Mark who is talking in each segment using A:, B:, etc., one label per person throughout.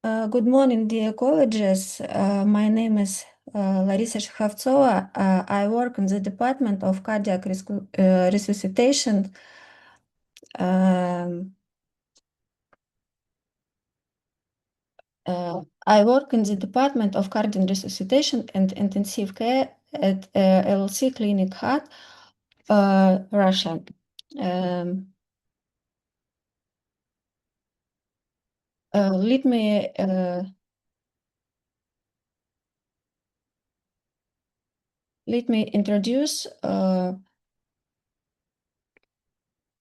A: Good morning, dear colleagues. My name is Larissa Shekhovtsova. I work in the Department of Cardiac Resuscitation. Um, I work in the Department of Cardiac Resuscitation and Intensive Care at LLC Clinic Heart, Russia. Um, uh, let me uh, let me introduce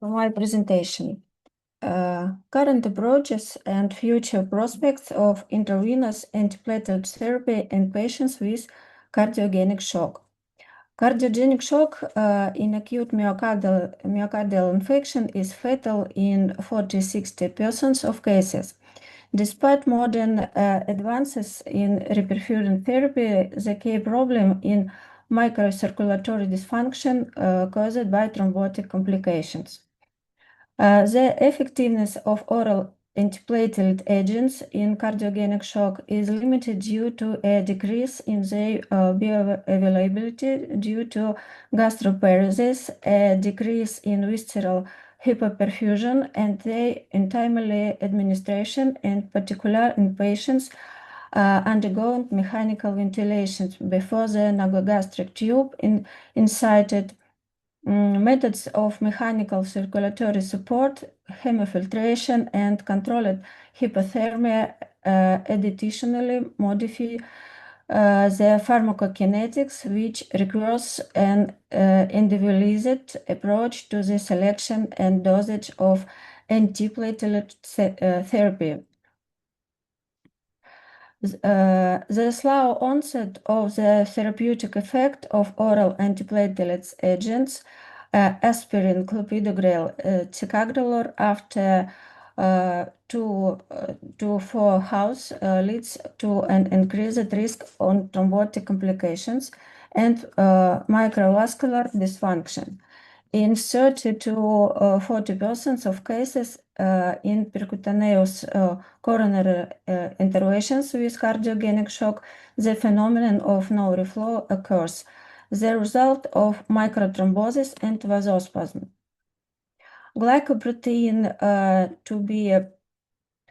A: my presentation. Current approaches and future prospects of intravenous antiplatelet therapy in patients with cardiogenic shock. Cardiogenic shock in acute myocardial infarction is fatal in 40–60% of cases. Despite modern advances in reperfusion therapy, the key problem in microcirculatory dysfunction caused by thrombotic complications. The effectiveness of oral antiplatelet agents in cardiogenic shock is limited due to a decrease in their bioavailability due to gastroparesis, a decrease in visceral hypoperfusion, and their untimely administration, in particular in patients undergoing mechanical ventilation before the nasogastric tube inserted. Methods of mechanical circulatory support, hemofiltration, and controlled hypothermia additionally modify the pharmacokinetics, which requires an individualized approach to the selection and dosage of antiplatelet therapy. The slow onset of the therapeutic effect of oral antiplatelet agents, aspirin, clopidogrel, ticagrelor, after 2 to 4 hours leads to an increased risk on thrombotic complications and microvascular dysfunction. In 30 to 40% of cases in percutaneous coronary interventions with cardiogenic shock, the phenomenon of no reflow occurs, the result of microthrombosis and vasospasm. Glycoprotein to be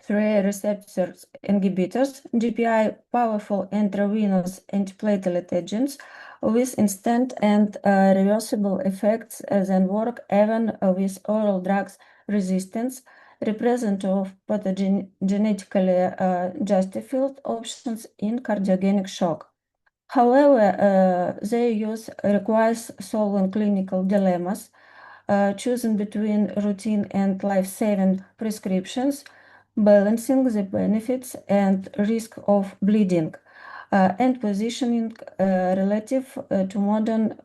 A: 3 receptors inhibitors, GPI powerful intravenous antiplatelet agents with instant and reversible effects then work even with oral drugs resistance, represent of pathogenetically justified options in cardiogenic shock. However, their use requires solving clinical dilemmas, choosing between routine and life-saving prescriptions, balancing the benefits and risk of bleeding, and positioning relative to modern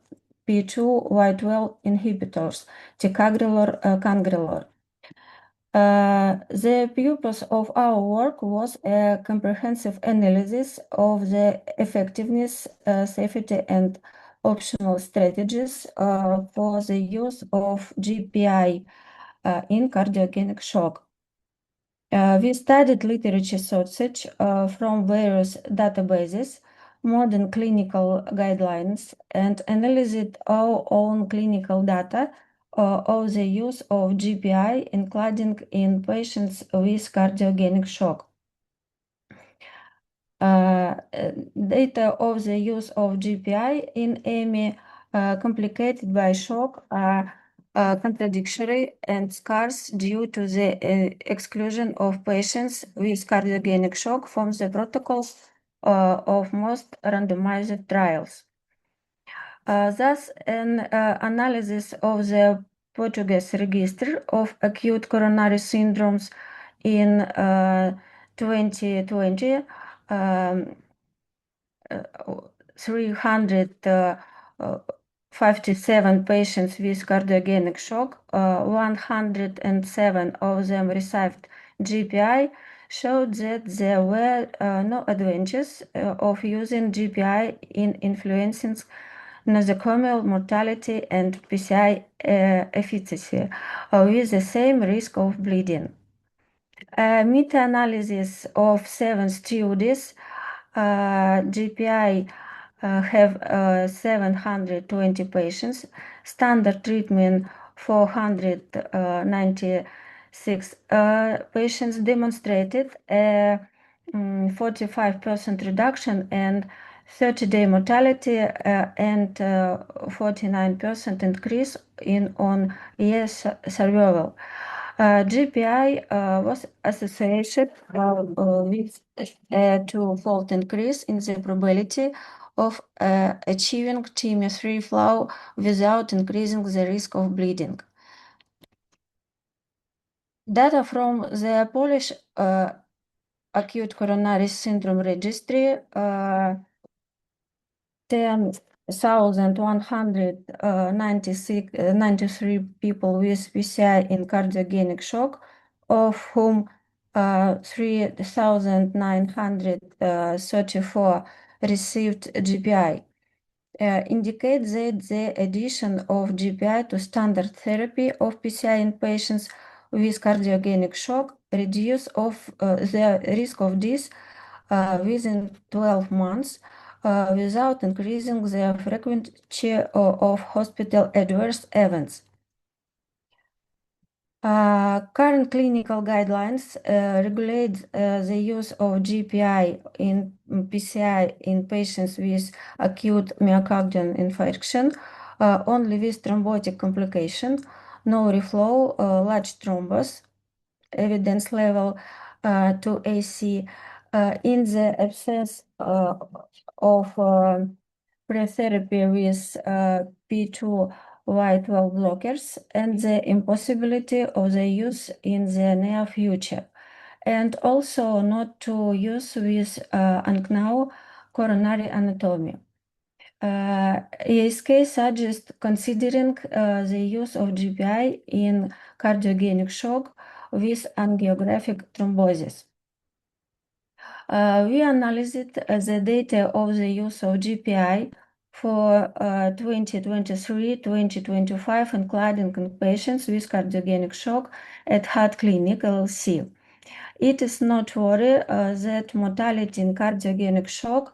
A: P2Y12 inhibitors, ticagrelor, cangrelor. The purpose of our work was a comprehensive analysis of the effectiveness, safety, and optional strategies for the use of GPI in cardiogenic shock. We studied literature sources from various databases, modern clinical guidelines, and analyzed our own clinical data of the use of GPI, including in patients with cardiogenic shock. Data of the use of GPI in AMI complicated by shock are contradictory and scarce due to the exclusion of patients with cardiogenic shock from the protocols of most randomized trials. Thus, an analysis of the Portuguese register of acute coronary syndromes in 2020 357 patients with cardiogenic shock, 107 of them received GPI, showed that there were no advantages of using GPI in influencing nosocomial mortality and PCI efficacy with the same risk of bleeding. A meta-analysis of 7 studies, GPI have 720 patients, standard treatment 496 patients demonstrated a 45% reduction and 30-day mortality and 49% increase on years survival. GPI was associated with a twofold increase in the probability of achieving TME3 flow without increasing the risk of bleeding. Data from the Polish acute coronary syndrome registry, 10,193 people with PCI in cardiogenic shock, of whom 3,934 received GPI, indicate that the addition of GPI to standard therapy of PCI in patients with cardiogenic shock reduce the risk of death within 12 months without increasing the frequency of hospital adverse events. Current clinical guidelines regulate the use of GPI in PCI in patients with acute myocardial infarction only with thrombotic complication, no reflow, large thrombus, evidence level to AC, in the absence of pre-therapy with P2Y12 blockers and the impossibility of the use in the near future, and also not to use with unknown coronary anatomy. ESK suggests considering the use of GPI in cardiogenic shock with angiographic thrombosis. We analyzed the data of the use of GPI for 2023-2025, including patients with cardiogenic shock at Heart Clinic LLC. It is noteworthy that mortality in cardiogenic shock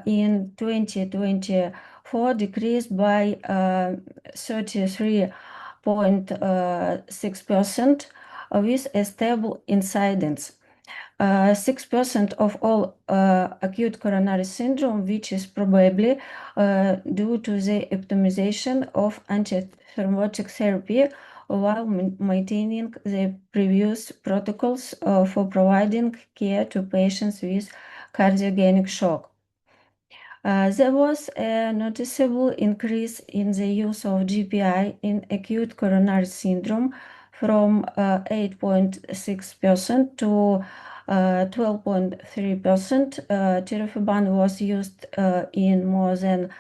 A: in 2024 decreased by 33.6% with a stable incidence. 6% of all acute coronary syndrome, which is probably due to the optimization of antithrombotic therapy while maintaining the previous protocols for providing care to patients with cardiogenic shock. There was a noticeable increase in the use of GPI in acute coronary syndrome from 8.6% to 12.3%. Tirofiban was used in more than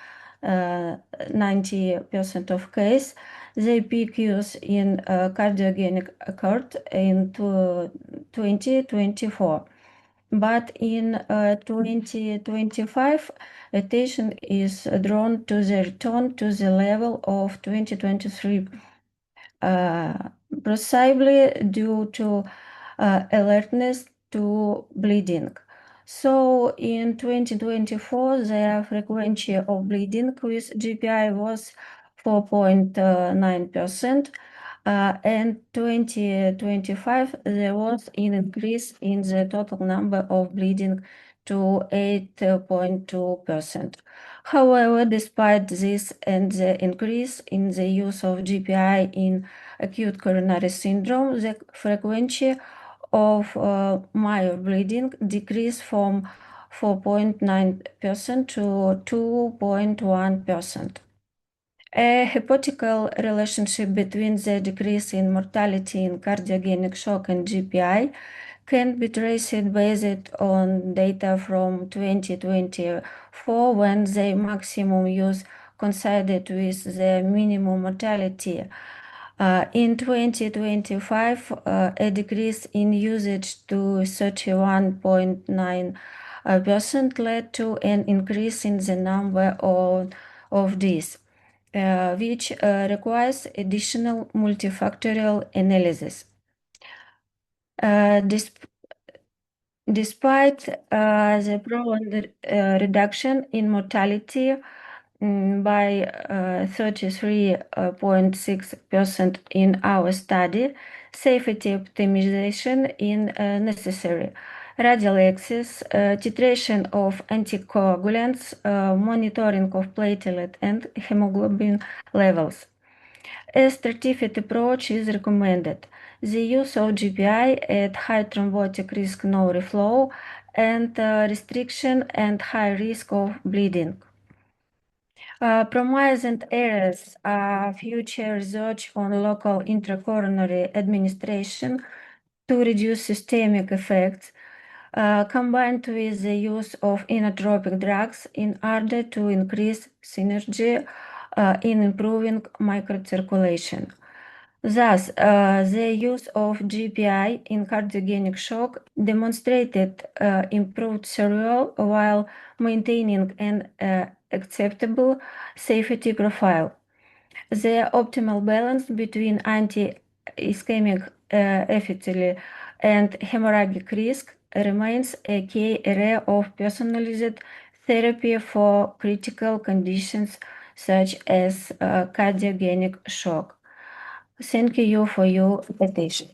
A: 90% of cases. The peak use in cardiogenic occurred in 2024. But in 2025, attention is drawn to the return to the level of 2023, possibly due to alertness to bleeding. So in 2024, the frequency of bleeding with GPI was 4.9%. And 2025, there was an increase in the total number of bleeding to 8.2%. However, despite this and the increase in the use of GPI in acute coronary syndrome, the frequency of major bleeding decreased from 4.9% to 2.1%. A hypothetical relationship between the decrease in mortality in cardiogenic shock and GPI can be traced based on data from 2024, when the maximum use coincided with the minimum mortality. In 2025, a decrease in usage to 31.9% led to an increase in the number of these, which requires additional multifactorial analysis. Despite the prolonged reduction in mortality by 33.6% in our study, safety optimization is necessary. Radial access, titration of anticoagulants, monitoring of platelet and hemoglobin levels. A stratified approach is recommended. The use of GPI at high thrombotic risk no reflow and restriction and high risk of bleeding. Promising areas are future research on local intracoronary administration to reduce systemic effects, combined with the use of inotropic drugs in order to increase synergy in improving microcirculation. Thus, the use of GPI in cardiogenic shock demonstrated improved survival while maintaining an acceptable safety profile. The optimal balance between anti-ischemic efficacy and hemorrhagic risk remains a key area of personalized therapy for critical conditions such as cardiogenic shock. Thank you for your attention.